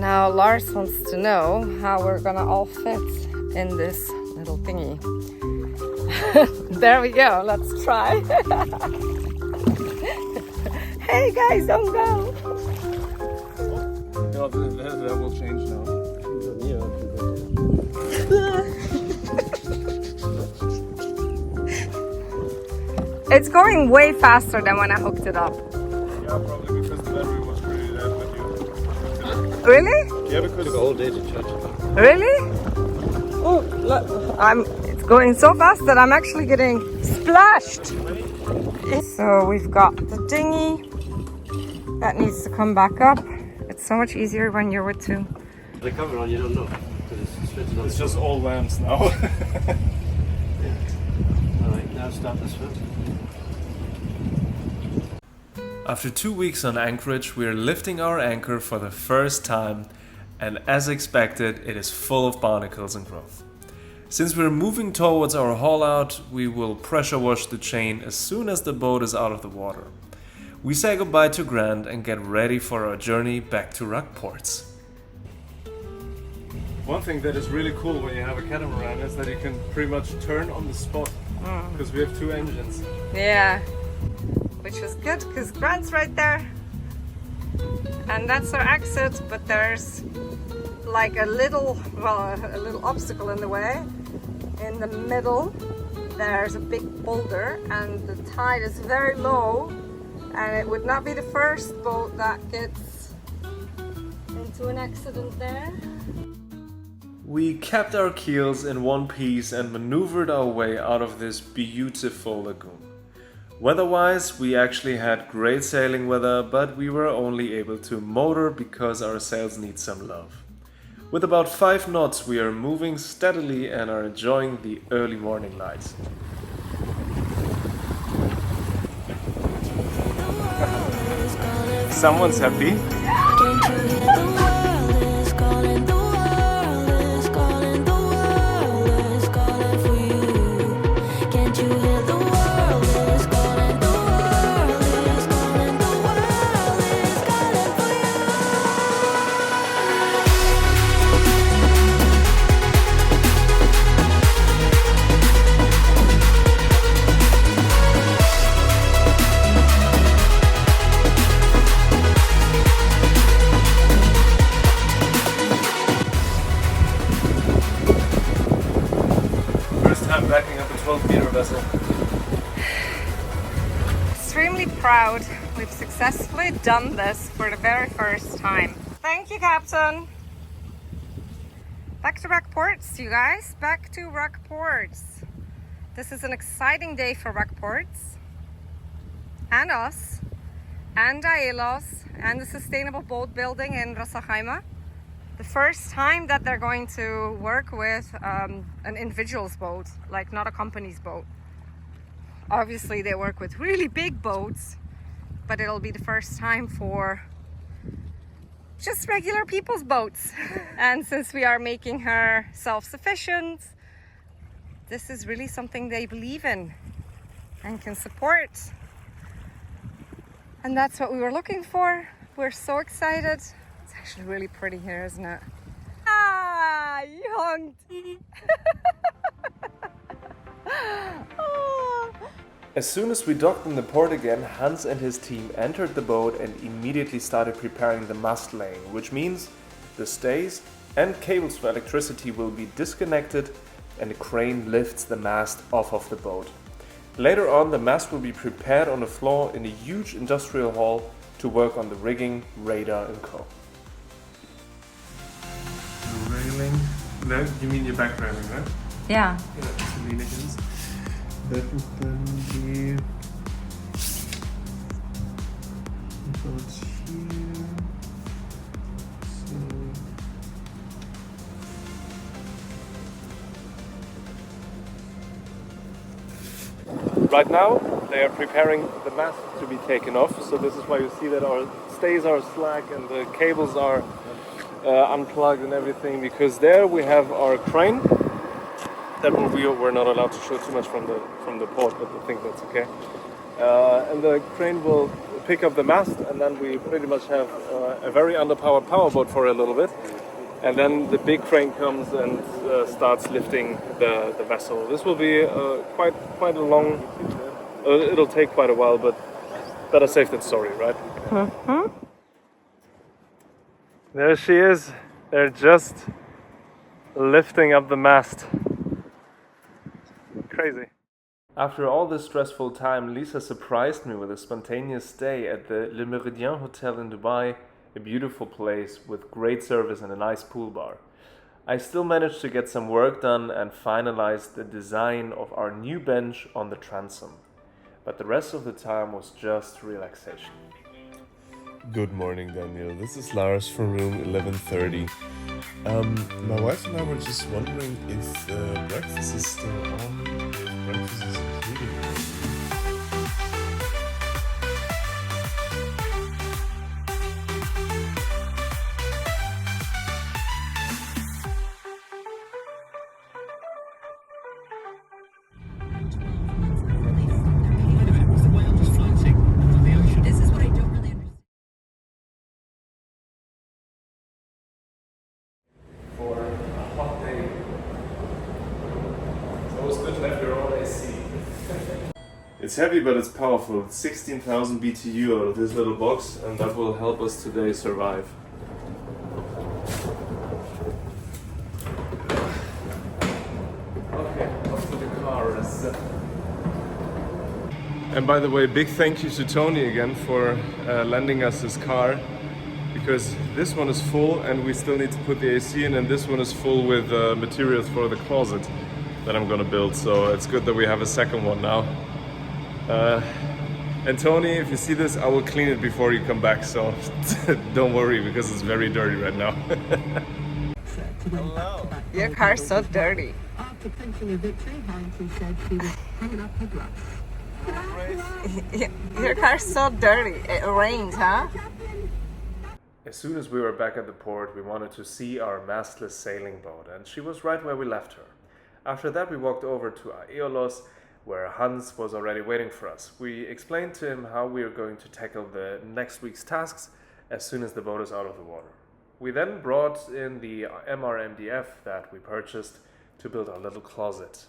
Now Lars wants to know how we're gonna all fit in this little thingy. There we go, let's try. Hey guys, don't go! No, that will change now. It's going way faster than when I hooked it up. Yeah, probably because the battery was really dead when you hooked it up. Really? Yeah, because it took a whole day to charge it. Really? Oh, look, it's going so fast that I'm actually getting splashed. So we've got the dinghy that needs to come back up. It's so much easier when you're with two. The cover on, you don't know. It's just all lamps now. Alright, now start the swim. After 2 weeks on anchorage, we are lifting our anchor for the first time, and as expected, it is full of barnacles and growth. Since we're moving towards our haul out, we will pressure wash the chain as soon as the boat is out of the water. We say goodbye to Grant and get ready for our journey back to RAK Ports. One thing that is really cool when you have a catamaran is that you can pretty much turn on the spot because we have two engines. Yeah, which was good because Grant's right there. And that's our exit, but there's like a little obstacle in the way. In the middle, there's a big boulder and the tide is very low, and it would not be the first boat that gets into an accident there. We kept our keels in one piece and maneuvered our way out of this beautiful lagoon. Weather-wise, we actually had great sailing weather, but we were only able to motor because our sails need some love. With about 5 knots, we are moving steadily and are enjoying the early morning light. Someone's happy. I'm backing up a 12-meter vessel. Extremely proud. We've successfully done this for the very first time. Thank you, Captain. Back to RAK Ports, you guys. Back to RAK Ports. This is an exciting day for RAK Ports and us and Aelos and the sustainable boat building in Ras Al Khaimah. The first time that they're going to work with an individual's boat, like not a company's boat. Obviously they work with really big boats, but it'll be the first time for just regular people's boats. And since we are making her self-sufficient, this is really something they believe in and can support. And that's what we were looking for. We're so excited. It's actually really pretty here, isn't it? Ah, you honked. Oh. As soon as we docked in the port again, Hans and his team entered the boat and immediately started preparing the mast laying, which means the stays and cables for electricity will be disconnected and a crane lifts the mast off of the boat. Later on, the mast will be prepared on the floor in a huge industrial hall to work on the rigging, radar and co. The railing. No, you mean your back railing, right? Yeah. Yeah, to lean against. That would then be about here. So right now they are preparing the mast to be taken off, so this is why you see that our stays are slack and the cables are unplugged and everything, because there we have our crane that we're not allowed to show too much from the port, but I think that's okay. And the crane will pick up the mast, and then we pretty much have a very underpowered powerboat for a little bit. And then the big crane comes and starts lifting the vessel. This will be quite a long. It'll take quite a while, but better safe than sorry, right? Mm-hmm. There she is. They're just lifting up the mast. Crazy. After all this stressful time, Lisa surprised me with a spontaneous stay at the Le Méridien Hotel in Dubai, a beautiful place with great service and a nice pool bar. I still managed to get some work done and finalize the design of our new bench on the transom. But the rest of the time was just relaxation. Good morning, Daniel. This is Lars from room 1130. My wife and I were just wondering if breakfast is still on, if breakfast is included. For a hot day. It's always good to have your own AC. It's heavy, but it's powerful. It's 16,000 BTU out of this little box, and that will help us today survive. Okay, off to the cars. And by the way, big thank you to Tony again for lending us his car, because this one is full and we still need to put the AC in, and this one is full with materials for the closet that I'm gonna build, so it's good that we have a second one now. And Tony, if you see this, I will clean it before you come back, so don't worry, because it's very dirty right now. Hello. Your car's so dirty. After clinching a victory, Harrington said she was hanging up her gloves. Your car's so dirty. It rained, huh? As soon as we were back at the port, we wanted to see our mastless sailing boat, and she was right where we left her. After that, we walked over to Aeolos, where Hans was already waiting for us. We explained to him how we are going to tackle the next week's tasks as soon as the boat is out of the water. We then brought in the MRMDF that we purchased to build our little closet.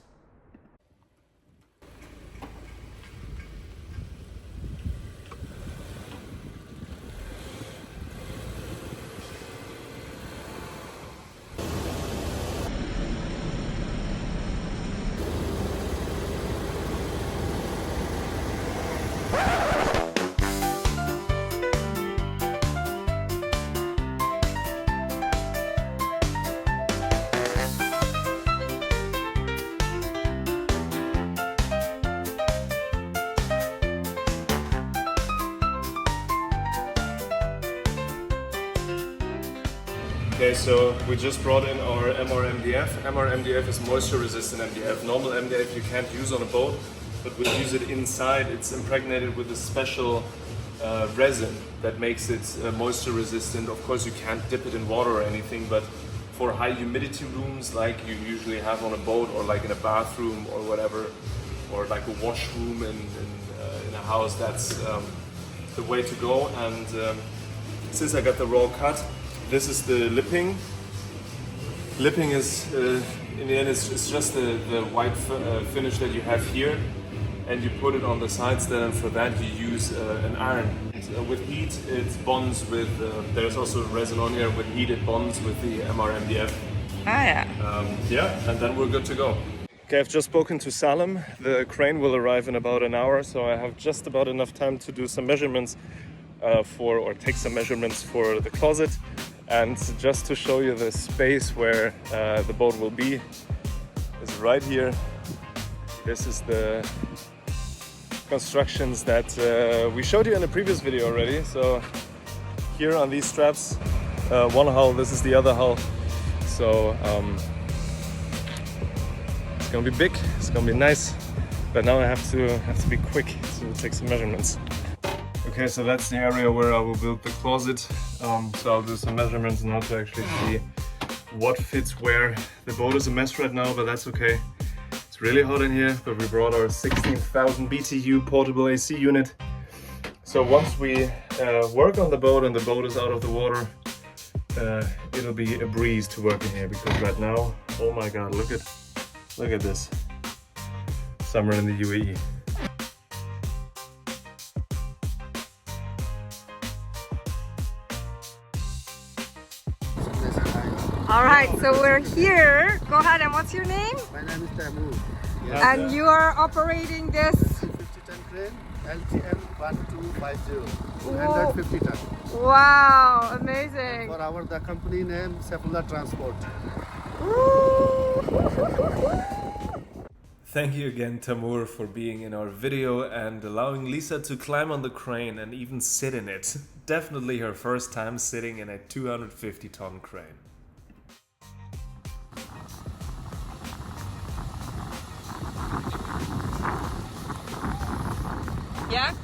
Okay, so we just brought in our MRMDF. MRMDF is moisture resistant MDF. Normal MDF you can't use on a boat, but we'll use it inside. It's impregnated with a special resin that makes it moisture resistant. Of course you can't dip it in water or anything, but for high humidity rooms like you usually have on a boat, or like in a bathroom or whatever, or like a washroom in a house, that's the way to go. And since I got the raw cut, this is the lipping. Lipping is, in the end, it's just the white finish that you have here, and you put it on the sides there, and for that you use an iron. With heat it bonds with, there's also resin on here, with heat it bonds with the MRMDF. Ah, yeah. Yeah, and then we're good to go. Okay, I've just spoken to Salem. The crane will arrive in about an hour, so I have just about enough time to do some measurements take some measurements for the closet. And just to show you the space where the boat will be is right here. This is the constructions that we showed you in a previous video already. So here on these straps, one hull, this is the other hull. So it's gonna be big, it's gonna be nice, but now I have to be quick to take some measurements. Okay, so that's the area where I will build the closet. So I'll do some measurements now to actually see what fits where. The boat is a mess right now, but that's okay. It's really hot in here, but we brought our 16,000 BTU portable AC unit. So once we work on the boat and the boat is out of the water, it'll be a breeze to work in here, because right now, oh my god, look at this. Summer in the UAE. All right, so we're here. Go ahead, and what's your name? My name is Tamu. And you are operating this 50-ton crane, LTM 1250, 250 ton. Wow, amazing. For the company name, Sepula Transport. Thank you again, Tamur, for being in our video and allowing Lisa to climb on the crane and even sit in it. Definitely her first time sitting in a 250-ton crane. Yeah?